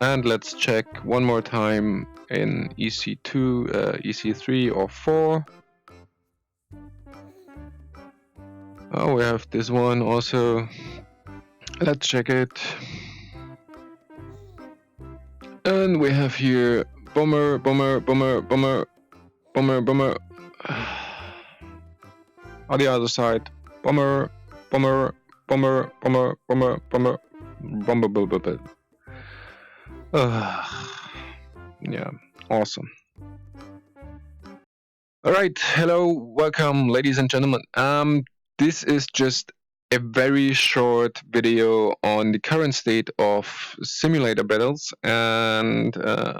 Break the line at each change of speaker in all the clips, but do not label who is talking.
And let's check one more time in EC2, EC3 or 4. Oh, we have this one also. Let's check it. And we have here bomber, bomber, bomber, bomber, bomber, bomber. On the other side, bomber, bomber, bomber, bomber, bomber, bomber, bomber, bomber, bomber. Yeah, awesome. All right, hello, welcome, ladies and gentlemen. This is just a very short video on the current state of simulator battles, and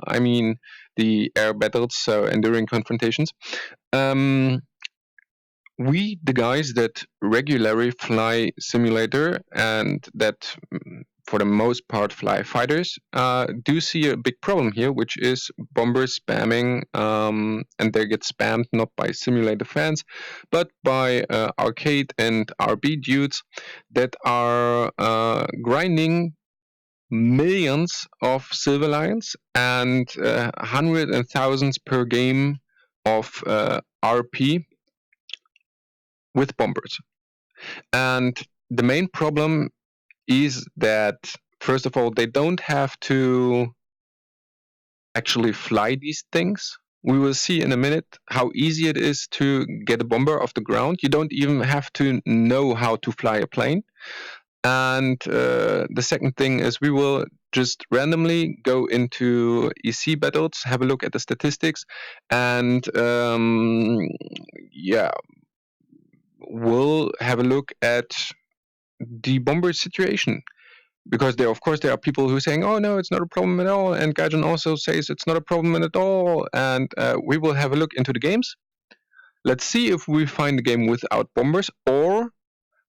I mean the air battles, so enduring confrontations. We, the guys that regularly fly simulator and that for the most part fly fighters, do see a big problem here, which is bombers spamming, and they get spammed not by simulator fans, but by arcade and RB dudes that are grinding millions of silver lions and hundreds and thousands per game of RP with bombers. And the main problem is that, first of all, they don't have to actually fly these things. We will see in a minute how easy it is to get a bomber off the ground. You don't even have to know how to fly a plane. And the second thing is we will just randomly go into EC battles, have a look at the statistics, and we'll have a look at the bomber situation, because there are people who are saying, oh no, it's not a problem at all, and Gaijin also says it's not a problem at all, and we will have a look into the games. Let's see if we find a game without bombers or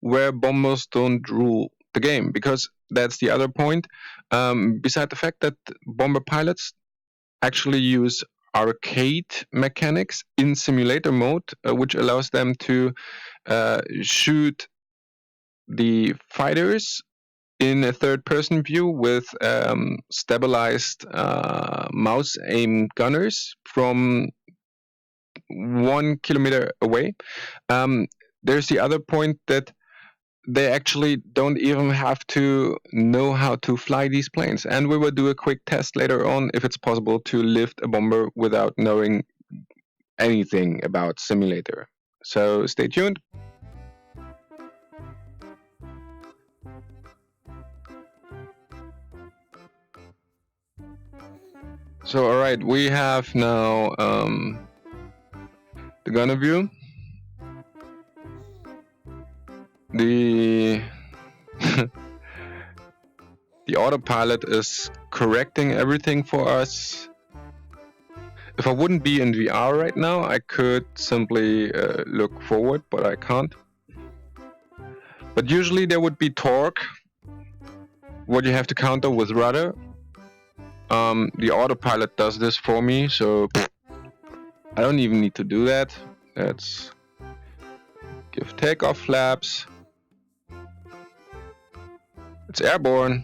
where bombers don't rule the game, because that's the other point. Beside the fact that bomber pilots actually use arcade mechanics in simulator mode, which allows them to shoot the fighters in a third-person view with stabilized mouse aim gunners from 1 kilometer away. There's the other point that they actually don't even have to know how to fly these planes. And we will do a quick test later on if it's possible to lift a bomber without knowing anything about simulator. So stay tuned. So, all right, we have now the gunner view. The the autopilot is correcting everything for us. If I wouldn't be in VR right now, I could simply look forward, but I can't. But usually there would be torque, what you have to counter with rudder. The autopilot does this for me, so I don't even need to do that. Let's give takeoff flaps. It's airborne.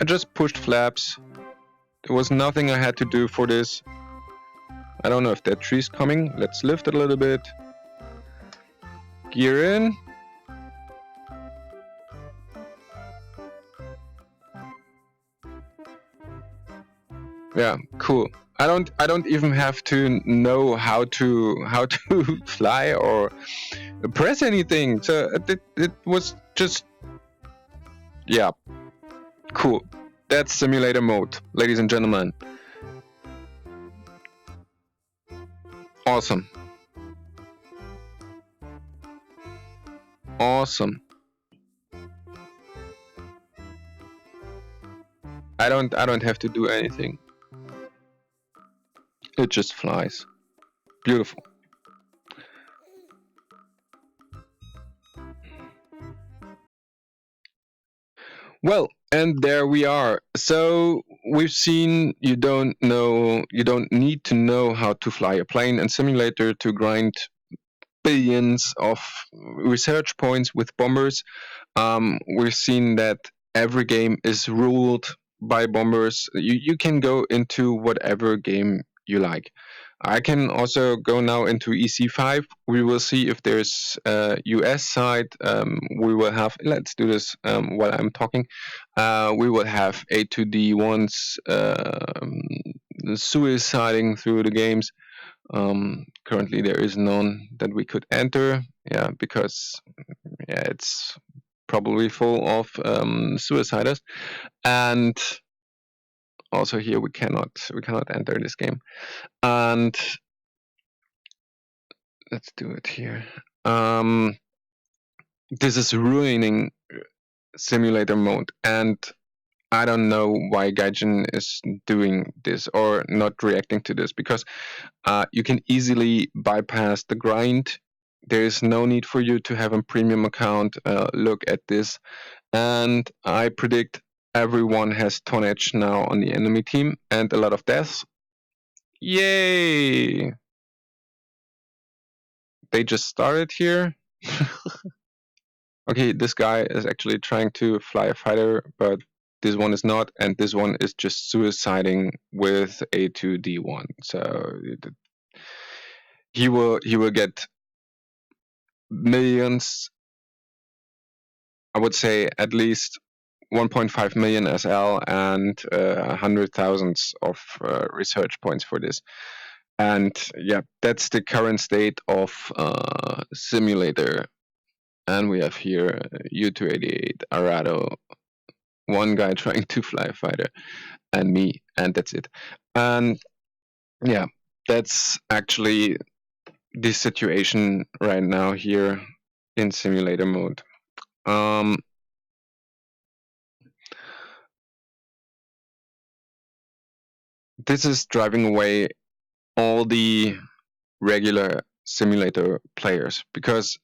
I just pushed flaps. There was nothing I had to do for this. I don't know if that tree's coming. Let's lift it a little bit. Gear in. Yeah, cool. I don't even have to know how to fly or press anything. So it was just, yeah, cool. That's simulator mode, ladies and gentlemen. Awesome. Awesome. I don't have to do anything. It just flies. Beautiful. Well, and there we are. So we've seen you don't need to know how to fly a plane and simulator to grind billions of research points with bombers. We've seen that every game is ruled by Bombers, you can go into whatever game you like. I can also go now into EC5. We will see if there's a US side. We will have, let's do this while I'm talking. We will have A2D1s suiciding through the games. Currently, there is none that we could enter. Yeah, because it's probably full of suiciders. And also here we cannot enter this game. And let's do it here. This is ruining simulator mode, and I don't know why Gaijin is doing this or not reacting to this, because you can easily bypass the grind. There is no need for you to have a premium account. Look at this, and I predict everyone has tonnage now on the enemy team and a lot of deaths. Yay! They just started here. Okay, this guy is actually trying to fly a fighter, but this one is not, and this one is just suiciding with A2D1. So he will get millions. I would say at least 1.5 million SL and 100,000 of research points for this. And yeah, that's the current state of simulator. And we have here U288, Arado, one guy trying to fly a fighter, and me, and that's it. And yeah, that's actually the situation right now here in simulator mode. This is driving away all the regular simulator players, because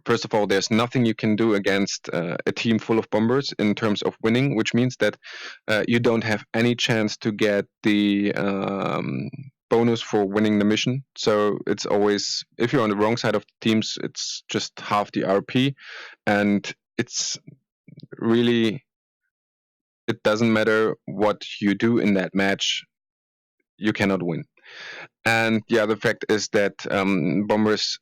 first of all, there's nothing you can do against a team full of bombers in terms of winning, which means that you don't have any chance to get the bonus for winning the mission. So it's always, if you're on the wrong side of the teams, it's just half the RP, and it's really, it doesn't matter what you do in that match, you cannot win. And the other fact is that bombers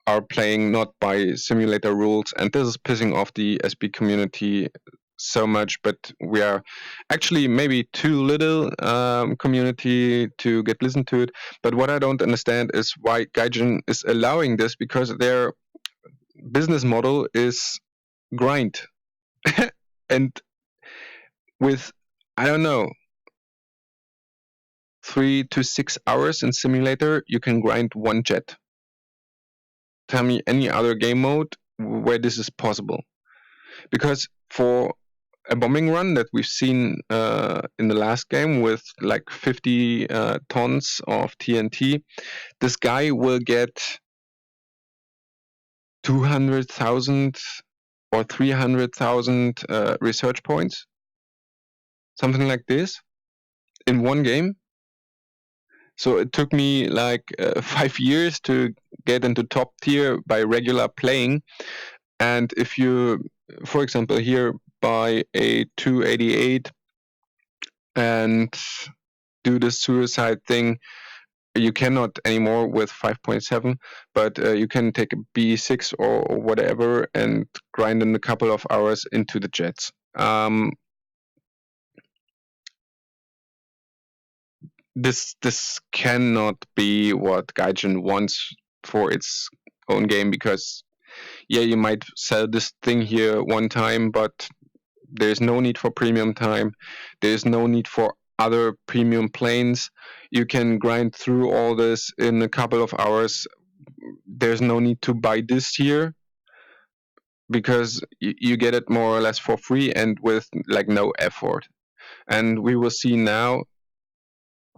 are playing not by simulator rules, and this is pissing off the SB community so much, but we are actually maybe too little community to get listened to it. But what I don't understand is why Gaijin is allowing this, because their business model is grind. And with, I don't know, 3 to 6 hours in simulator, you can grind one jet. Tell me any other game mode where this is possible. Because for a bombing run that we've seen in the last game with like 50 tons of TNT, this guy will get 200,000 or 300,000 research points, something like this, in one game. So it took me like 5 years to get into top tier by regular playing. And if you, for example, here buy a 288 and do the suicide thing, you cannot anymore with 5.7, but you can take a B6 or whatever and grind in a couple of hours into the jets. This cannot be what Gaijin wants for its own game, because yeah, you might sell this thing here one time, but there's no need for premium time. There's no need for other premium planes. You can grind through all this in a couple of hours. There's no need to buy this here, because you get it more or less for free and with like no effort. And we will see now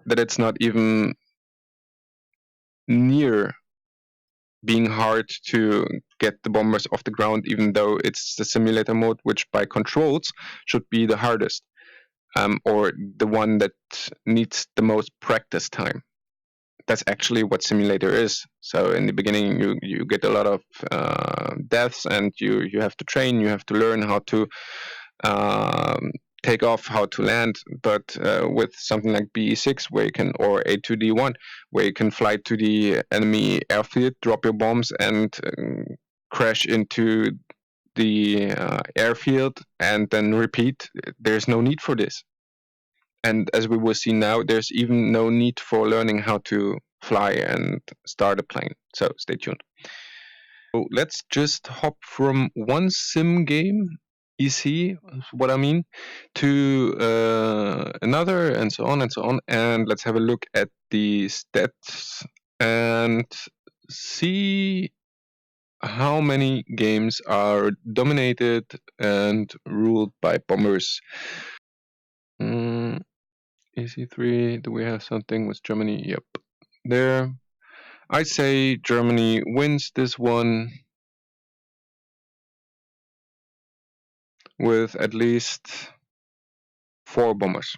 that it's not even near being hard to get the bombers off the ground, even though it's the simulator mode, which by controls should be the hardest, or the one that needs the most practice time. That's actually what simulator is. So in the beginning, you get a lot of deaths, and you have to train, you have to learn how to take off, how to land, but with something like BE6 where you can, or A2D1, where you can fly to the enemy airfield, drop your bombs, and crash into the airfield, and then repeat. There's no need for this. And as we will see now, there's even no need for learning how to fly and start a plane. So stay tuned. So let's just hop from one sim game, EC, what I mean, to another, and so on and so on. And let's have a look at the stats and see how many games are dominated and ruled by bombers. EC3, do we have something with Germany? Yep. There. I say Germany wins this one with at least 4 bombers.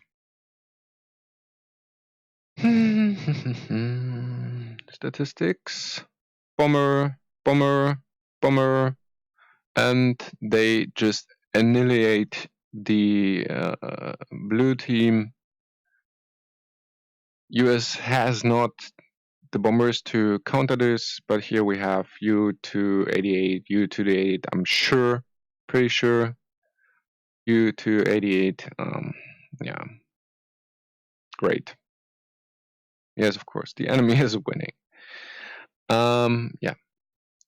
Statistics. Bomber, bomber, bomber. And they just annihilate the blue team. US has not the bombers to counter this, but here we have U-288, U-288, I'm sure, pretty sure. U-288, yeah, great. Yes, of course, the enemy is winning. Yeah,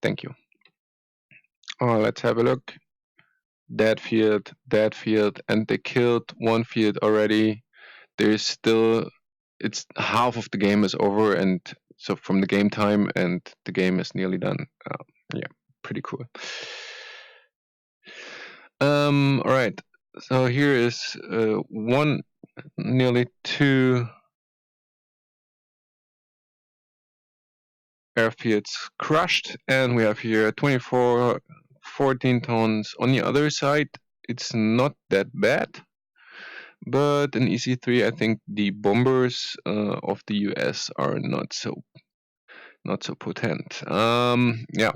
thank you. Let's have a look. That field, and they killed one field already. There's still, it's half of the game is over, and so from the game time, and the game is nearly done. Yeah, pretty cool. All right. So here is nearly 2 airfields crushed, and we have here 24, 14 tons. On the other side, it's not that bad, but in EC3, I think the bombers of the US are not so potent. Yeah,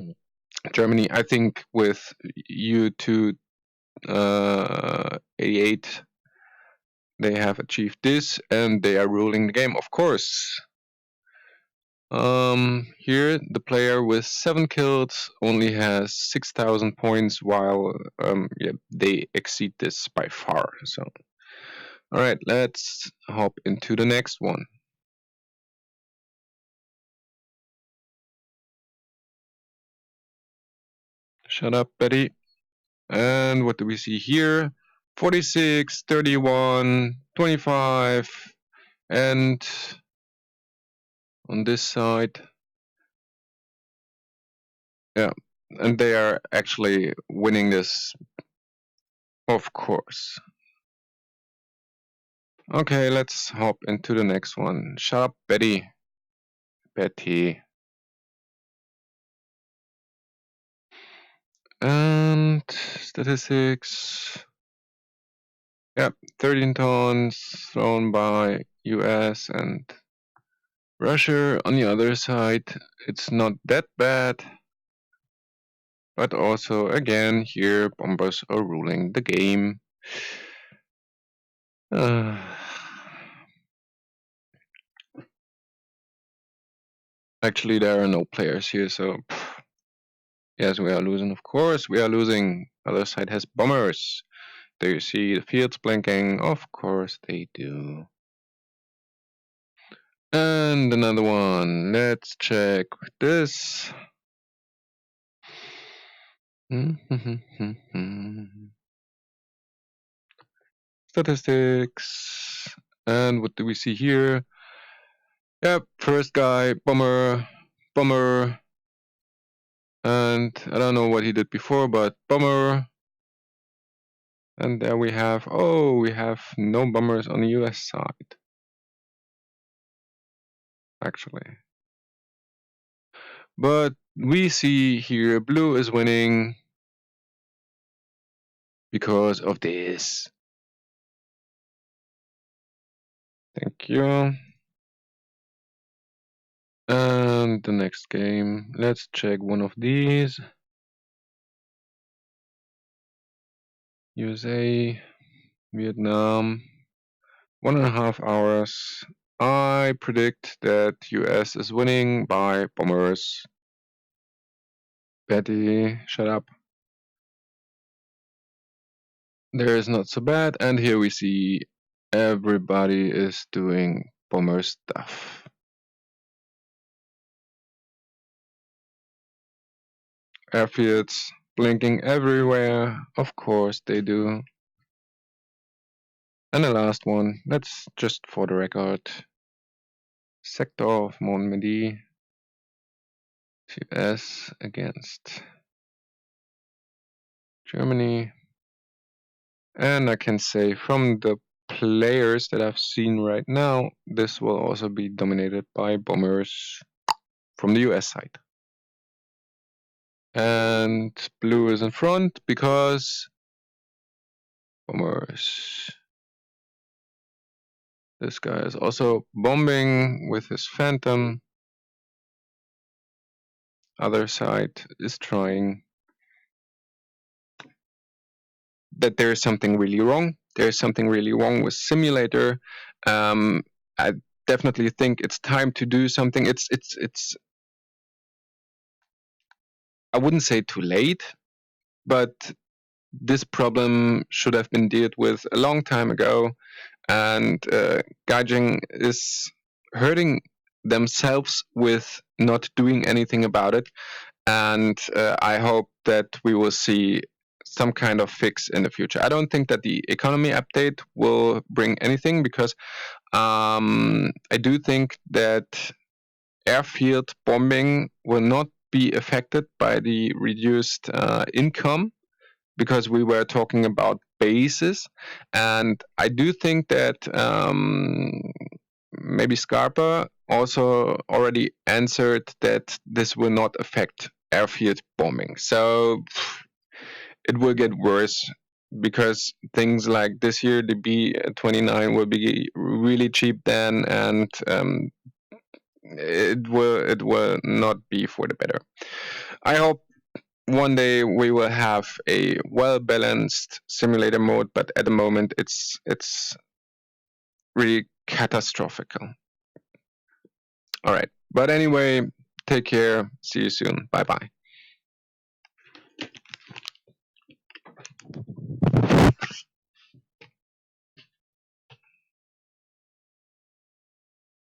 Germany, I think with U-288, they have achieved this, and they are ruling the game, of course. Here the player with 7 kills only has 6,000 points, while yeah, they exceed this by far. So, all right, let's hop into the next one. Shut up, Betty. And what do we see here? 46, 31, 25, and on this side, yeah, and they are actually winning this, of course. Okay, let's hop into the next one. Shut up, Betty. Betty. And statistics. Yep, 13 tons thrown by US and Russia. On the other side, it's not that bad. But also, again, here, bombers are ruling the game. Actually, there are no players here, so yes, we are losing. Of course, we are losing. Other side has bombers. Do you see the fields blinking? Of course they do. And another one. Let's check this. Statistics. And what do we see here? Yep, first guy, bomber, bomber. And I don't know what he did before, but bomber. And there we have, oh, we have no bombers on the US side. Actually. But we see here blue is winning because of this. Thank you. And the next game, let's check one of these. USA, Vietnam, 1.5 hours. I predict that US is winning by bombers. Betty, shut up. There is not so bad, and here we see everybody is doing bomber stuff. Airfields blinking everywhere, of course they do. And the last one, that's just for the record. Sector of Montmedy, US against Germany. And I can say from the players that I've seen right now, this will also be dominated by bombers from the US side. And blue is in front because bombers. This guy is also bombing with his Phantom. Other side is trying. That there is something really wrong. There is something really wrong with simulator. I definitely think it's time to do something. It's. I wouldn't say too late, but this problem should have been dealt with a long time ago, and Gaijin is hurting themselves with not doing anything about it. And I hope that we will see some kind of fix in the future. I don't think that the economy update will bring anything because I do think that airfield bombing will not be affected by the reduced income because we were talking about bases. And I do think that maybe Scarpa also already answered that this will not affect airfield bombing. So it will get worse because things like this year, the B-29 will be really cheap then, and it will not be for the better. I hope one day we will have a well balanced simulator mode, but at the moment it's really catastrophic. All right, but anyway, take care. See you soon. Bye bye.